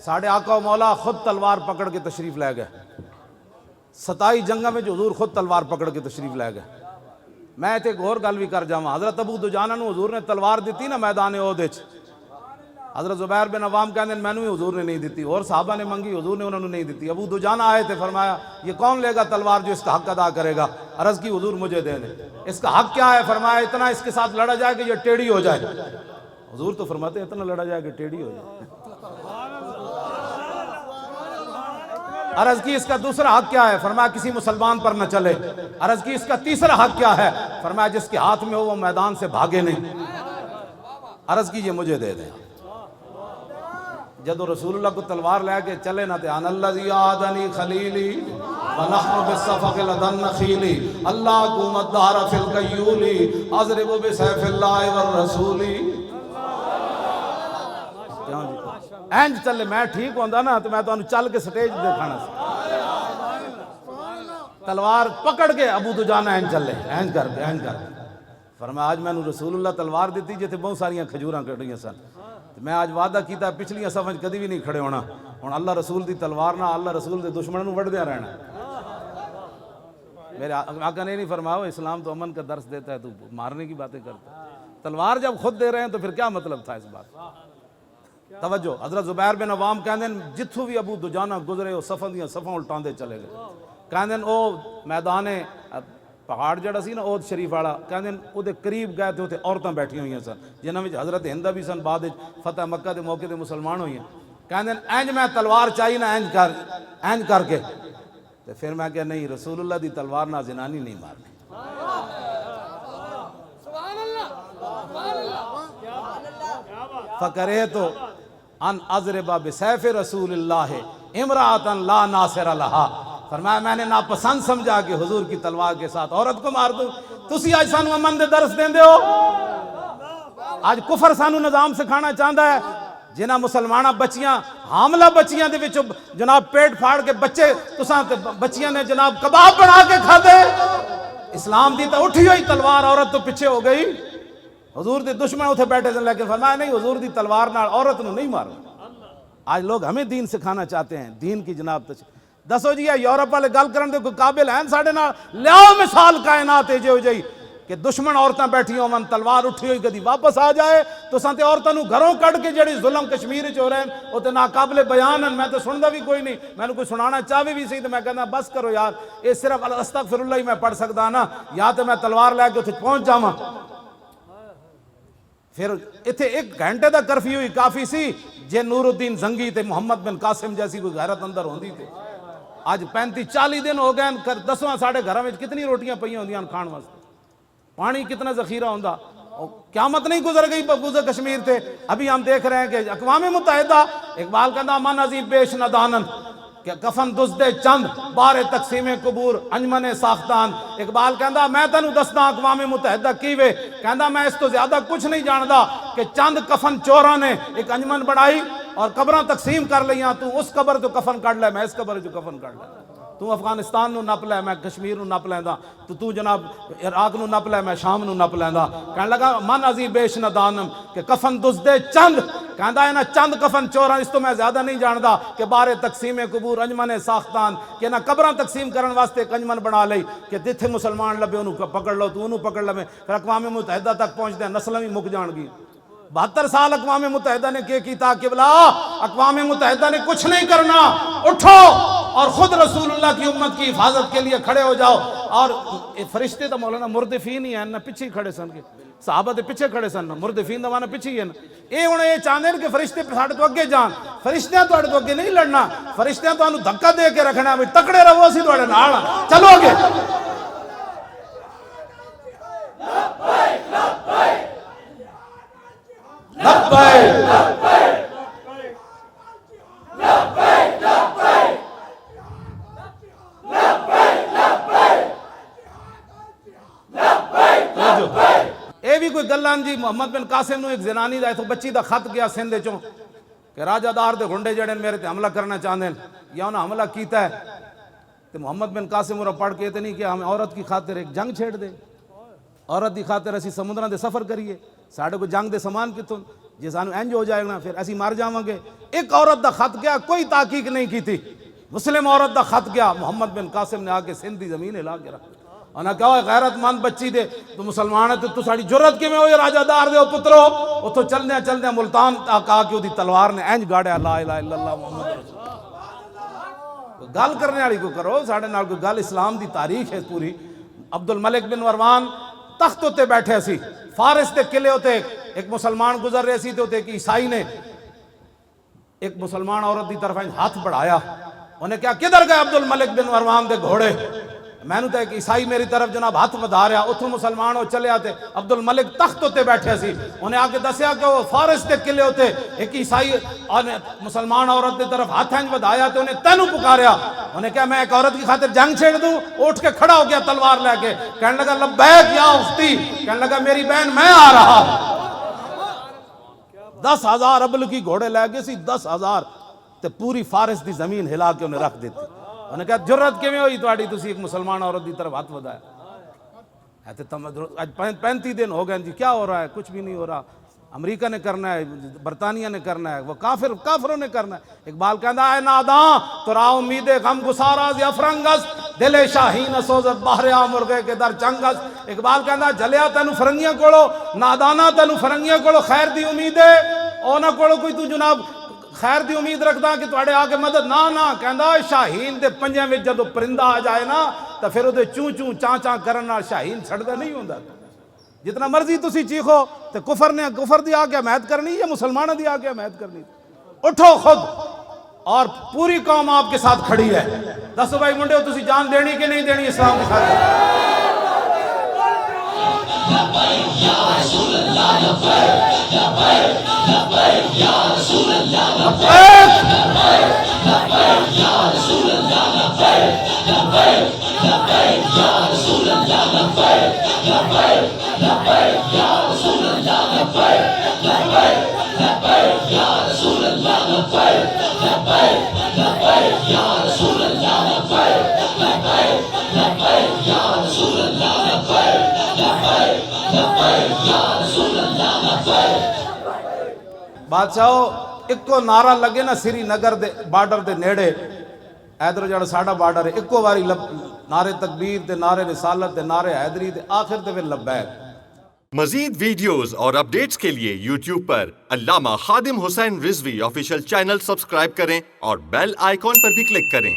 ساڑھے آقا و مولا خود تلوار پکڑ کے تشریف لے گئے، 27 جنگاں میں حضور خود تلوار پکڑ کے تشریف لے گئے۔ میں ایک اور گل بھی کر جاواں، حضرت ابو دجانہ نو حضور نے تلوار دیتی نا میدان احد وچ، حضرت زبیر بن عوام کہندے مینوں بھی حضور نے نہیں دیتی، اور صحابہ نے منگی، حضور نے انہوں نے نہیں دیتی۔ ابو دجانہ آئے تھے، فرمایا یہ کون لے گا تلوار جو اس کا حق ادا کرے گا؟ عرض کی حضور مجھے دے دیں۔ اس کا حق کیا ہے؟ فرمایا اتنا اس کے ساتھ لڑا جائے کہ یہ ٹیڑھی ہو جائے۔ حضور تو فرماتے اتنا لڑا جائے کہ ٹیڑھی ہو جائے۔ عرض کی اس کا دوسرا حق کیا ہے؟ فرمایا کسی مسلمان پر نہ چلے۔ عرض کی اس کا تیسرا حق کیا ہے؟ فرمایا جس کے ہاتھ میں ہو وہ میدان سے بھاگے نہیں۔ عرض کی یہ مجھے دے دیں۔ جدو رسول اللہ کو تلوار لے کے چلے نہ تھے، ان الذی عادنی خلیلی ونحن بالصفق لدى النخیل اللہ قومت دار فی القیولی اضرب بسیف اللہ والرسول۔ اینج چلے، میں ٹھیک ہوندا نا تو میں تو چل کے سٹیج دیکھانا سی، تلوار پکڑ کے ابو دجانہ اینج چلے، اینج کر کے اینج کر کے۔ فرمایا آج میں نے رسول اللہ تلوار دیتی جتے بہت ساریاں کھجوراں کٹیاں سن، میں آج وعدہ کیتا پچھلیاں صفاں کدی بھی نہیں کھڑے ہونا، ہن اللہ رسول دی تلوار نہ اللہ رسول دے دشمنوں نوں وڈدیاں رہنا۔ میرے آقا نے نہیں فرمایا اسلام تو امن کا درس دیتا ہے، تو مارنے کی باتیں کرتا ہے۔ تلوار جب خود دے رہے ہیں تو پھر کیا مطلب تھا اس بات؟ توجہ، حضرت زبیر بن عوام کہندے جتھوں بھی ابو دجانہ گزرے وہ صفاں دیاں صفاں الٹاندے چلے گئے۔ کہندے او میدان پہاڑ جڑا سی نا احد شریف والا، کہندے او دے قریب گئے تے اوتے عورتاں بیٹھی ہوئیاں سن، جنہاں وچ حضرت ہندہ بھی سن، بعد فتح مکہ دے موقع تے مسلمان ہوئی ہیں۔ کہندے اینج میں تلوار چاہیے نا اینج کر کے، تے پھر میں کہ نہیں رسول اللہ دی تلوار نہ زنانی نہیں مارنی۔ فکرہت ان اضرب بسیف رسول اللہ امرأۃ لا ناصر لہا، فرمایا میں نے ناپسند سمجھا کہ حضور کی تلوار کے ساتھ عورت کو مار دوں۔ تسی آج سانو امن دے درس دیندے ہو، آج کفر سانو نظام سکھانا چاہتا ہے۔ جنہاں مسلمانہ بچیاں حاملہ بچیاں دے وچ جناب پیٹ پھاڑ کے بچے تساں بچیاں نے جناب کباب بنا کے کھا دے۔ اسلام دی تو اٹھی ہوئی تلوار، عورت تو پیچھے ہو گئی۔ حضور دے دشمن اتھے بیٹھے تھے، لیکن فرمایا نہیں حضور دی تلوار نال عورت نو نہیں مارنا۔ آج لوگ ہمیں دین سکھانا چاہتے ہیں، دین کی جناب دسو جی یورپ والے گل کرن دے کوئی قابل ہیں ساڈے نال؟ لیاؤ مثال کائنات جو ہو جائی کہ دشمن عورتاں بیٹھی ہون، تلوار اٹھی ہوئی کدی واپس آ جائے تو سانتے عورتاں نو گھروں کڈ کے جڑی ظلم کشمیر وچ ہو رہے ہیں وہ تے ناقابل بیان ہیں۔ میں تو سندا بھی کوئی نہیں، میں نے کوئی سنانا چاہے بھی سی تو میں کہنا بس کرو یار، یہ صرف استغفر اللہ ہی میں پڑھ سکدا نا، یا تو میں تلوار لے کے اتنے پہنچ جاواں۔ پھر اتنے 1 گھنٹے دا کرفیو ہی کافی سی جے نور الدین زنگی تے محمد بن قاسم جیسی کوئی غیرت اندر ہوندی تے آج 35-40 دن ہو گئے، دسواں ساڑھے گھراں وچ کتنی روٹیاں پئیاں ہوندیاں کھان واسطے، پانی کتنا ذخیرہ ہوندا، قیامت نہیں گزر گئی بغوز کشمیر تے۔ ابھی ہم دیکھ رہے ہیں کہ اقوام متحدہ، اقبال کہندا من عظیم بیش ندانن کہ کفن دزدے چند بار تقسیم قبور انجمن ساختان۔ اقبال کہندا میں تینوں دسدا اقوام متحدہ کیوے، کہندا میں اس تو زیادہ کچھ نہیں جاندا کہ چند کفن چوراں نے ایک انجمن بڑھائی اور قبراں تقسیم کر لیاں، تو اس قبر تو کفن کڈ لے، میں اس قبر جو کفن کڈ لے، تو افغانستان نو نپ لے، میں کشمیر نو نپ لیندا، تو جناب عراق نو نپ لے، میں شام نو نپ لیندا۔ کہنے لگا من عظیم بیش ندانم کہ کفن دزدے چند، کہندا ہے نا چند کفن چوراں، اس تو میں زیادہ نہیں جاندا کہ بارے تقسیم قبور انجمن ساختان، کہ نہ قبراں تقسیم کرن واسطے ایک انجمن بنا لئی کہ جتھے مسلمان لبے انہوں پکڑ لو، تو انہوں پکڑ لے، پھر اقوام متحدہ تک پہنچ دے، نسلیں بھی مک جان گی۔ 72 سال اقوام متحدہ نے کیا کیتا کہ بلا اقوام متحدہ نے کچھ نہیں کرنا، اٹھو اور خود رسول اللہ کی امت کی حفاظت کے لیے کھڑے ہو جاؤ۔ اور فرشتے تو مولانا مردفین ہی ہیں نا، پیچھے کھڑے سن کے صحابہ دے پیچھے کھڑے سن، مردفین دا مانا پیچھے ہی ہے نا۔ اے ہن اے چاہندے کہ فرشتے ساڈے تو اگے جان، فرشتیاں تواڈے تو اگے نہیں لڑنا، فرشتیاں تانوں دھکا دے کے رکھنا، بھی تکڑے رہو اسی تواڈے نال چلو گے۔ اے بھی کوئی گلان جی محمد بن قاسم نو ایک زنانی دا بچی دا خط گیا سندھ چوں کہ راجہ دار دے گھنڈے جڑے میرے تے حملہ کرنا چاہتے ہیں یا انہاں حملہ کیتا ہے، تو محمد بن قاسم انہاں پڑھ کے تے نہیں کہ ہم عورت کی خاطر ایک جنگ چھیڑ دے، عورت دی خاطر اسی سمندراں دے سفر کریے، ساڑھے کو جنگ دے سامان کتوں، ਜੇ ਸਾਨੂੰ ਇੰਜ ਹੋ ਜਾਏਗਾ ਫਿਰ ਅਸੀਂ ਮਰ ਜਾਵਾਂਗੇ। ਇੱਕ ਔਰਤ ਦਾ ਖਤ ਗਿਆ, کوئی تحقیق نہیں کی تھی، مسلم عورت دا خط گیا، محمد بن قاسم نے آ کے سندھ دی زمین ہلا کے رکھ انہاں کہا غیرت مند بچی دے تو مسلمان ہے تو ساڑی جرت کیویں ہوئی راجہ دار دے او پترو اتھوں چلدے چلدے ملتان تک آ کے اودی تلوار نے انج گاڑیا لا الہ الا اللہ محمد رسول اللہ۔ گل کرنے والی کو کرو، ساڑے نال کوئی گل اسلام دی تاریخ ہے پوری۔ عبد الملک بن مروان تخت تے بیٹھے سی، فارس دے قلعے تے ایک مسلمان گزر رہے سی تے ایک عیسائی نے ایک مسلمان عورت دی طرف ہاتھ بڑھایا، انہیں کہا کدھر گئے عبد الملک بن مروان دے گھوڑے؟ میں نے تو ایک عیسائی میری طرف جناب ہاتھ بدا رہا، اتھوں مسلمان ہو چلے آتے، عبد الملک تخت ہوتے بیٹھے سی، انہیں آکے دسیا کہ وہ فارس دے قلعے ہوتے ایک عیسائی مسلمان عورت دے طرف ہاتھ بدایا تو انہیں تینوں پکاریا، انہیں کہا میں ایک عورت کی خاطر جنگ چھیڑ دوں؟ اٹھ کے کھڑا ہو گیا تلوار لے کے، کہنے لگا لبیک یا اختی، کہنے لگا میری بہن میں آ رہا۔ 10,000 ابل کی گھوڑے لے گئے سی، 10,000 تے پوری فارس دی زمین ہلا کے انہیں رکھ دیتی۔ انہیں کہا جرت کیویں ہوئی تواڈی تسی ایک مسلمان عورت دی طرف ہاتھ بدایا؟ کہتے آج 35 دن ہو گئے جی، کیا ہو رہا ہے؟ کچھ بھی نہیں ہو رہا، امریکہ نے کرنا ہے، برطانیہ نے کرنا ہے، وہ کافروں نے کرنا ہے۔ اقبال کہندا اے ناداں ترا امید غم گسارا ز افرنگس دل شاہین سوزت باہر مرغے کے در چنگس۔ اقبال کہندا جلیا تینوں فرنگیاں کولو، نادانا تینوں فرنگیاں کولو خیر دی امید ہے، اونا کولو کوئی تو جناب خیر دی امید رکھدا کہ تواڈے آ کے مدد نہ کہندا شاہین دے پنجے وچ جدوں پرندہ آ جائے نا تے پھر اودے چوں چوں چاں چاں کرن نال شاہین چھڑدا نہیں ہوندا۔ جتنا مرضی تسی چیخو تے کفر دی آ کے حمایت کرنی یا مسلمانوں دی آ کے حمایت کرنی؟ اٹھو خود، اور پوری قوم آپ کے ساتھ کھڑی ہے۔ دسو بھائی منڈے تسی جان دینی کہ نہیں دینی اسلام کی خاطر؟ بادشاہو اکو نعرہ لگے نا سری نگر دے بارڈر دے نیڑے، ایدر جڑا ساڑا بارڈر ہے، اکو واری نعرے تکبیر دے، نعرے رسالت دے، نعرے حیدری دے، آخر دے پھر لبیک۔ مزید ویڈیوز اور اپڈیٹس کے لیے یوٹیوب پر علامہ Khadim Hussain Rizvi official channel subscribe کریں اور بیل آئیکن پر بھی کلک کریں۔